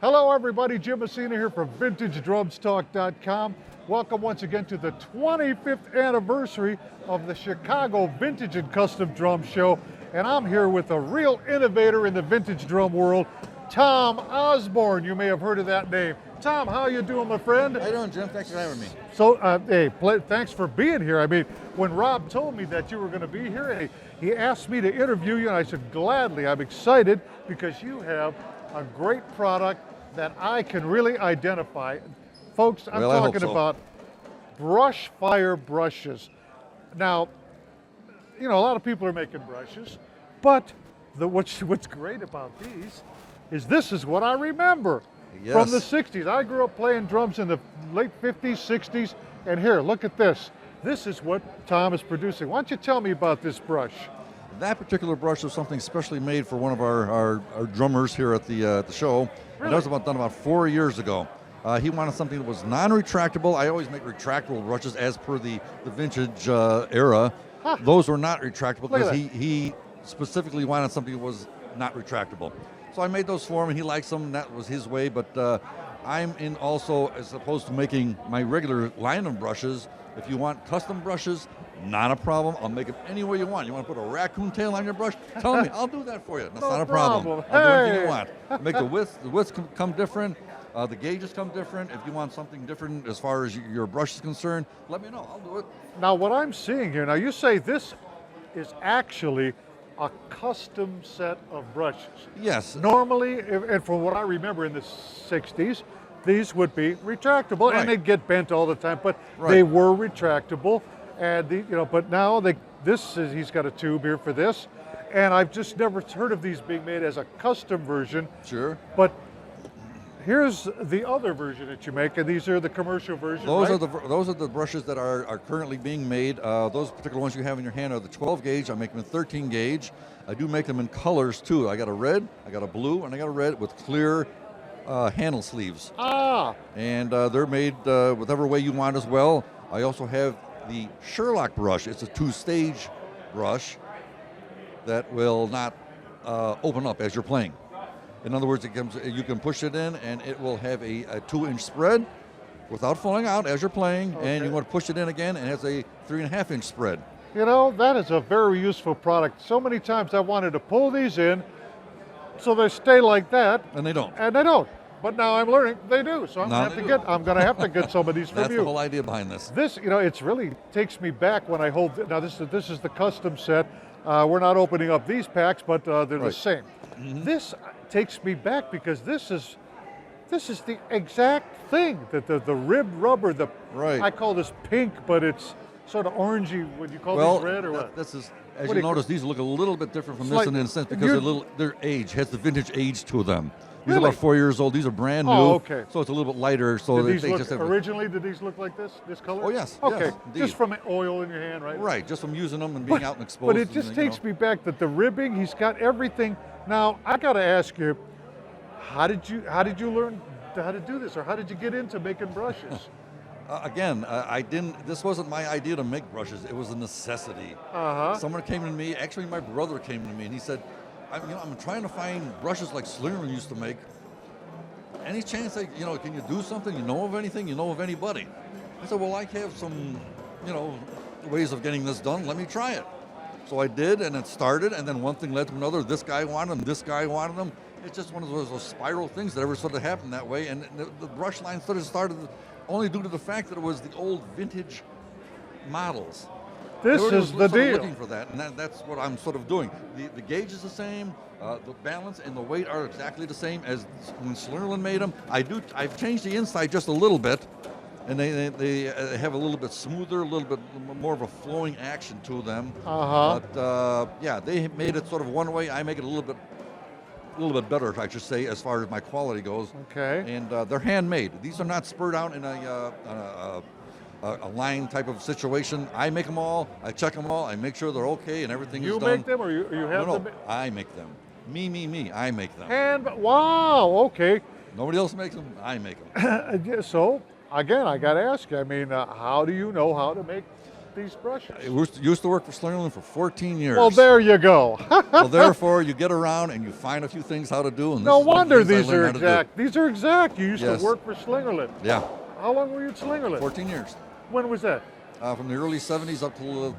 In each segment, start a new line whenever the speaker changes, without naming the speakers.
Hello everybody, Jim MESSINA here from VintageDrumsTalk.com. Welcome once again to the 25th anniversary of the Chicago Vintage and Custom Drum Show. And I'm here with a real innovator in the vintage drum world, Tom Osborne. You may have heard of that name. Tom, how you doing, my friend?
How you doing, Jim? Thanks for having me.
So, thanks for being here. I mean, when Rob told me that you were going to be here, he asked me to interview you, and I said, gladly. I'm excited because you have a great product that I can really identify. Folks, I'm talking about Brushfire brushes. Now, you know, a lot of people are making brushes, but what's great about these is this is what I remember from the 60s. I grew up playing drums in the late 50s, 60s, and here, look at this. This is what Tom is producing. Why don't you tell me about this brush?
That particular brush was something specially made for one of our drummers here at the show.
Really?
And that was done about 4 years ago. He wanted something that was non-retractable. I always make retractable brushes as per the vintage era.
Huh.
Those were not retractable because he specifically wanted something that was not retractable. So I made those for him, and he likes them. That was his way. But I'm in also, as opposed to making my regular line of brushes, if you want custom brushes, not a problem. I'll make them any way you want. You want to put a raccoon tail on your brush? Tell me. I'll do that for you. That's not a problem. I'll do anything you want. Make the widths come different. The gauges come different. If you want something different as far as your brush is concerned, let me know. I'll do it.
Now, what I'm seeing here, now you say this is actually a custom set of brushes.
Yes.
Normally, and from what I remember in the 60s, these would be retractable, and they'd get bent all the time, but they were retractable. And but now he's got a tube here for this, and I've just never heard of these being made as a custom version.
Sure.
But here's the other version that you make, and these are the commercial versions.
Those are the brushes that are currently being made. Those particular ones you have in your hand are the 12 gauge. I make them in 13 gauge. I do make them in colors too. I got a red, I got a blue, and I got a red with clear handle sleeves. And they're made whatever way you want as well. I also have the Sherlock brush. It's a two-stage brush that will not open up as you're playing. In other words, you can push it in, and it will have a 2-inch spread without falling out as you're playing, and you want to push it in again, and it has a 3.5-inch spread.
You know, that is a very useful product. So many times I wanted to pull these in so they stay like that.
And they don't.
And they don't. But now I'm learning they do. So I'm gonna have to get some of these from you.
That's the whole idea behind this.
This, it's really takes me back when I hold. Now this is the custom set. We're not opening up these packs, but they're the same. Mm-hmm. This takes me back because this is the exact thing that the ribbed rubber. I call this pink, but it's sort of orangey. Would you call this red or what?
This is, as you notice, these look a little bit different from this in a sense because their age has the vintage age to them. These are about 4 years old. These are brand new.
Oh, okay.
So it's a little bit lighter. So
did these look like this color?
Oh, yes.
Okay.
Yes,
just from oil in your hand, right?
Right. Just from using them and being out and exposed.
But it just takes me back that the ribbing, he's got everything. Now, I got to ask you, how did you learn how to do this, or how did you get into making brushes?
I didn't. This wasn't my idea to make brushes. It was a necessity. Someone came to me. Actually, my brother came to me, and he said, I'm trying to find brushes like Slingerland used to make. Any chance that, can you do something? You know of anything? You know of anybody? I said, well, I have some, ways of getting this done. Let me try it. So I did, and it started, and then one thing led to another. This guy wanted them. This guy wanted them. It's just one of those spiral things that ever sort of happened that way. And the brush line sort of started only due to the fact that it was the old vintage models.
This is the deal.
Looking for that, and that's what I'm sort of doing. The gauge is the same, the balance and the weight are exactly the same as when Slingerland made them. I've changed the inside just a little bit, and they have a little bit smoother, a little bit more of a flowing action to them. But they made it sort of one way. I make it a little bit better, I should say, as far as my quality goes.
Okay.
And they're handmade. These are not spurred out in a line type of situation. I make them all. I check them all. I make sure they're okay and everything is done.
You make them, or you have them?
No, I make them. Me. I make them.
Wow. Okay.
Nobody else makes them. I make them.
So again, I got to ask you. I mean, how do you know how to make these brushes?
I used to work for Slingerland for 14 years.
Well, there you go.
So therefore, you get around and you find a few things how to do. And
No
this is one of the
wonder
things I
these are
learned how to do.
exact. These are exact. You used
Yes.
to work for Slingerland.
Yeah,
How long were you at Slingerland?
14 years.
When was that?
From the early 70s up to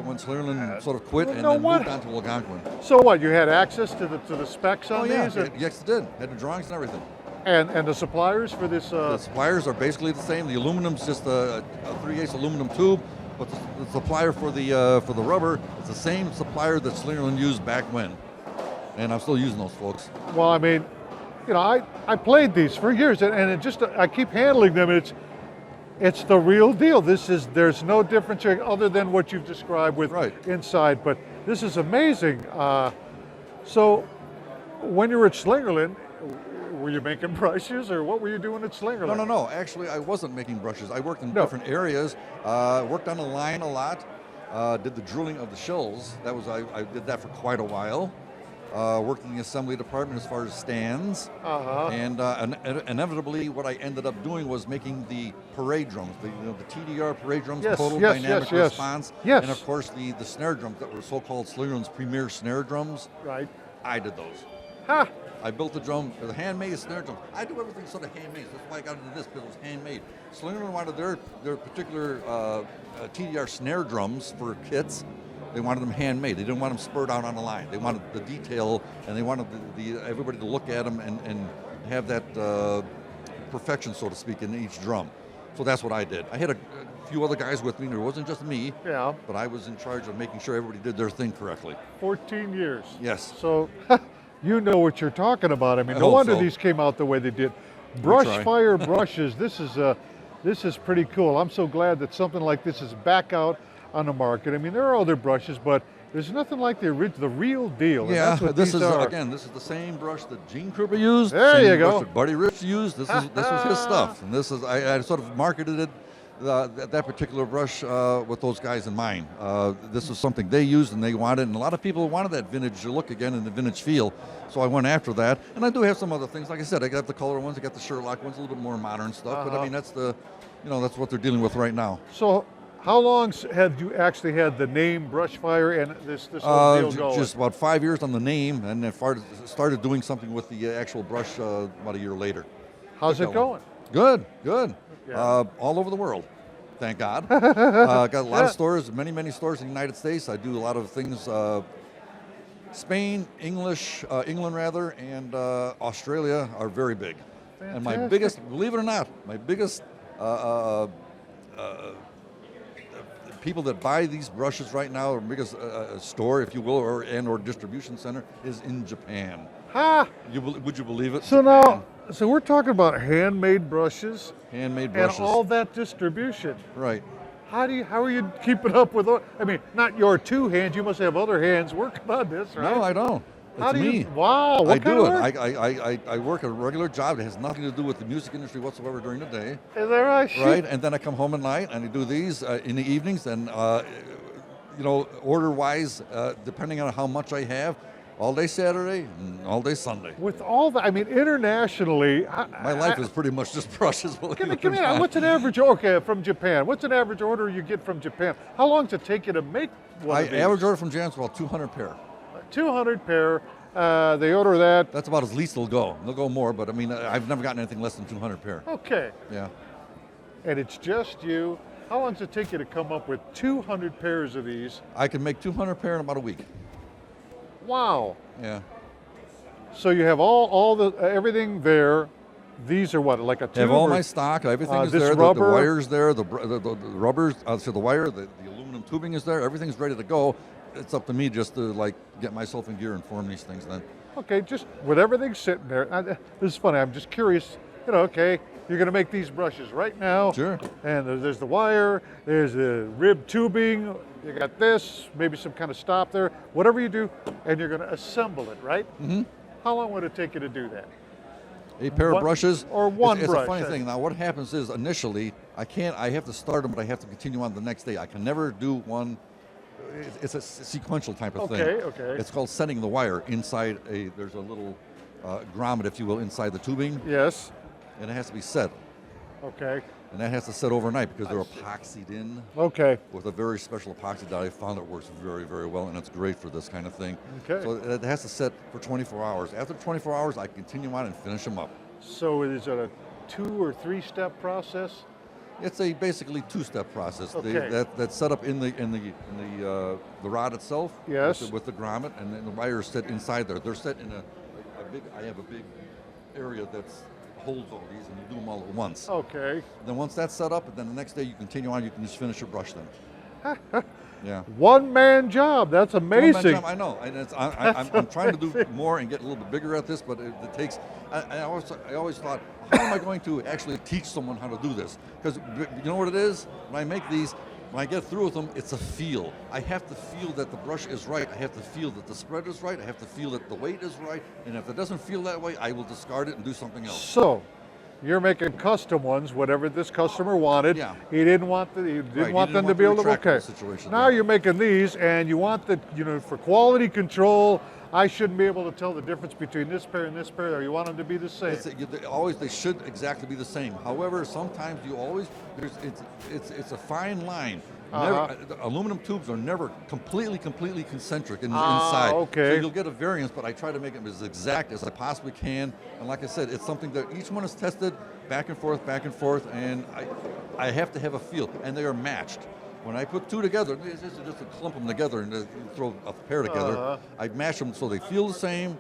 when Slingerland sort of quit and
no
then
wonder.
moved on to Algonquin.
So what? You had access to the specs on
Oh yeah,
these, and,
yes, it did. Had the drawings and everything.
and the suppliers for this.
The suppliers are basically the same. The aluminum's just a 3/8 aluminum tube, but the supplier for the rubber is the same supplier that Slingerland used back when, and I'm still using those folks.
Well, I mean, you know, I played these for years, and it just I keep handling them. And it's the real deal. There's no difference here other than what you've described with
Right.
inside, but this is amazing. So, when you were at Slingerland, were you making brushes, or what were you doing at Slingerland?
No. Actually, I wasn't making brushes. I worked in
No.
different areas. Worked on the line a lot. Did the drilling of the shells. I did that for quite a while. Worked in the assembly department as far as stands. And inevitably, what I ended up doing was making the parade drums, the TDR parade drums,
Yes,
total
yes,
dynamic
yes, yes.
response,
Yes.
and of course the snare drums that were so-called Slingerland's premier snare drums.
Right.
I did those.
Ha!
I built the drum, the handmade snare drum. I do everything sort of handmade. That's why I got into this, because it was handmade. Slingerland wanted their particular TDR snare drums for kits. They wanted them handmade. They didn't want them spurred out on the line. They wanted the detail, and they wanted everybody to look at them and have that perfection, so to speak, in each drum. So that's what I did. I had a few other guys with me. There wasn't just me,
Yeah.
but I was in charge of making sure everybody did their thing correctly.
14 years.
Yes.
So, you know what you're talking about. I mean,
I
no
hope
wonder
so.
these came out the way they did.
try.
Brushfire brushes. This is pretty cool. I'm so glad that something like this is back out on the market. I mean, there are other brushes, but there's nothing like the real deal. And
Yeah,
that's what
this
these
is
are.
again. This is the same brush that Gene Krupa used.
There
same
you
brush
go.
that Buddy Rich used. This was his stuff, and this is I sort of marketed it that particular brush with those guys in mind. This was something they used and they wanted, and a lot of people wanted that vintage look again and the vintage feel. So I went after that, and I do have some other things. Like I said, I got the color ones, I got the Sherlock ones, a little bit more modern stuff. But I mean, that's that's what they're dealing with right now.
So, how long had you actually had the name Brushfire and this whole deal going?
Just about 5 years on the name, and then started doing something with the actual brush about a year later.
How's it going?
Good.
Yeah.
All over the world, thank God. Got a lot of stores, many stores in the United States. I do a lot of things, Spain, England rather, and Australia are very big. And my
Fantastic.
biggest, believe it or not, my biggest people that buy these brushes right now, or biggest store, if you will, or distribution center, is in Japan.
Ha!
Would you believe it?
So
Japan.
now, so we're talking about handmade brushes
Handmade brushes.
and all that distribution.
Right.
How are you keeping up with? I mean, not your two hands. You must have other hands working on this, right?
No, I don't.
How
It's
do
me.
you? Wow, what
I
kind
do
of
it.
work?
I work a regular job that has nothing to do with the music industry whatsoever during the day.
Is that right?
Right, and then I come home at night and I do these in the evenings, and order-wise, depending on how much I have, all day Saturday and all day Sunday.
With all that, I mean, internationally,
My life is pretty much just brushes.
Give me. What's an average? Okay, from Japan. What's an average order you get from Japan? How long does it take you to make one of these?
Average order from Jan's about 200 pair.
200 pair. They order that.
That's about as least they'll go. They'll go more, but I mean, I've never gotten anything less than 200 pair.
Okay.
Yeah.
And it's just you. How long does it take you to come up with 200 pairs of these?
I can make 200 pair in about a week.
Wow.
Yeah.
So you have all the everything there. These are what, like a tube?
I have all
or-
my stock. Everything is
this
there. The
rubber?
wire's there. The rubbers. So the wire, the aluminum tubing is there. Everything's ready to go. It's up to me just to get myself in gear and form these things. Then.
Okay, just with everything sitting there. This is funny. I'm just curious. Okay, you're going to make these brushes right now.
Sure.
And there's the wire. There's the rib tubing. You got this. Maybe some kind of stop there. Whatever you do, and you're going to assemble it, right?
Mm-hmm.
How long would it take you to do that?
A pair of brushes.
Or one
it's
brush.
a funny thing. Now, what happens is initially, I have to start them, but I have to continue on the next day. I can never do one. It's a sequential type of thing.
Okay.
It's called setting the wire inside there's a little grommet, if you will, inside the tubing,
Yes.
and it has to be set.
Okay.
And that has to set overnight because they're epoxied in
Okay.
with a very special epoxy that I found that works very, very well, and it's great for this kind of thing.
Okay.
So it has to set for 24 hours. After 24 hours, I continue on and finish them up.
So is it a 2 or 3 step process?
It's a basically 2-step process.
Okay.
That's set up in the rod itself.
Yes.
With the grommet, and then the wires sit inside there. They're set in a big. I have a big area that's holds all these, and you do them all at once.
Okay.
Then once that's set up, and then the next day you continue on. You can just finish your brush then. Yeah.
One-man job. That's amazing.
I know, and I'm trying to do more and get a little bit bigger at this, but it takes. I always thought, how am I going to actually teach someone how to do this? Because you know what it is? When I make these, when I get through with them, it's a feel. I have to feel that the brush is right. I have to feel that the spread is right. I have to feel that the weight is right. And if it doesn't feel that way, I will discard it and do something else.
So, you're making custom ones, whatever this customer wanted.
Yeah.
He didn't want them to be able to. Okay. Now you're making these, and you want the, for quality control. I shouldn't be able to tell the difference between this pair and this pair, or you want them to be the same.
They should exactly be the same. However, sometimes it's a fine line. Aluminum tubes are never completely concentric inside.
Okay.
So you'll get a variance, but I try to make them as exact as I possibly can. And like I said, it's something that each one is tested back and forth, and I have to have a feel, and they are matched. When I put 2 together, it's just to clump them together and throw a pair together. I mash them so they feel the same,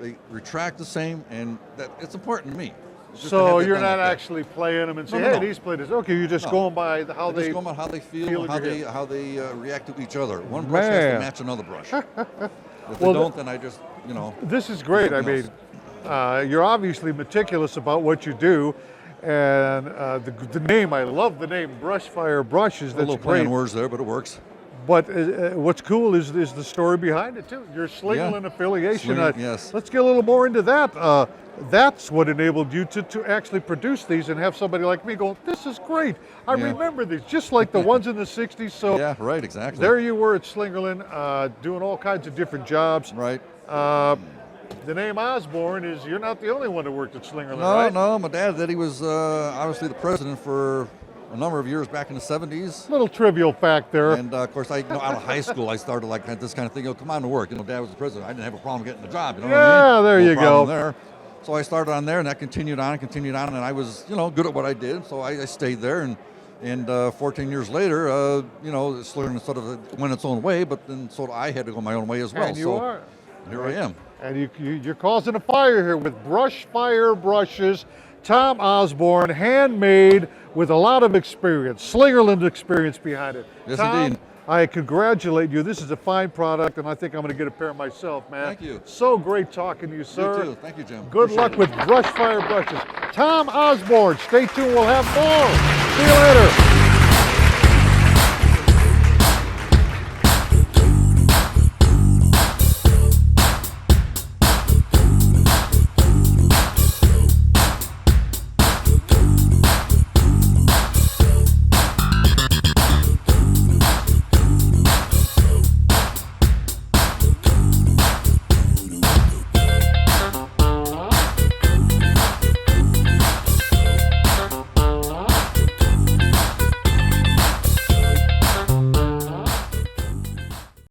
they retract the same, and that it's important to me.
So you're not actually playing them and saying, "Hey, these play this." Okay, you're just going by how they
feel, how they react to each other. One brush has to match another brush. If they don't, then I just
This is great. I mean, you're obviously meticulous about what you do. And the name, I love the name, Brushfire Brushes. That's
a little
great.
play on words there, but it works.
But what's cool is the story behind it too. Your Slingerland affiliation.
Yes.
Let's get a little more into that. That's what enabled you to actually produce these and have somebody like me go, "This is great. I remember these, just like the ones in the '60s." So
yeah, right, exactly.
There you were at Slingerland, doing all kinds of different jobs.
Right.
The name Osborne you're not the only one who worked at Slingerland, right?
No, my dad did. He was obviously the president for a number of years back in the 70s.
Little trivial fact there.
And of course, out of high school, I started like this kind of thing. Come on to work. Dad was the president. I didn't have a problem getting the job. You know what I mean?
There
no
you go.
There. So I started on there, and that continued on, and I was, good at what I did. So I stayed there, and 14 years later, Slingerland sort of went its own way, but then so I had to go my own way as well.
And you are.
Here I am.
And you're causing a fire here with Brushfire brushes. Tom Osborne, handmade with a lot of experience, Slingerland experience behind it.
Yes,
Tom,
indeed.
I congratulate you. This is a fine product, and I think I'm going to get a pair myself, man.
Thank you.
So great talking to you, sir.
You too. Thank you, Jim.
Good luck with Brushfire brushes. Tom Osborne, stay tuned. We'll have more. See you later.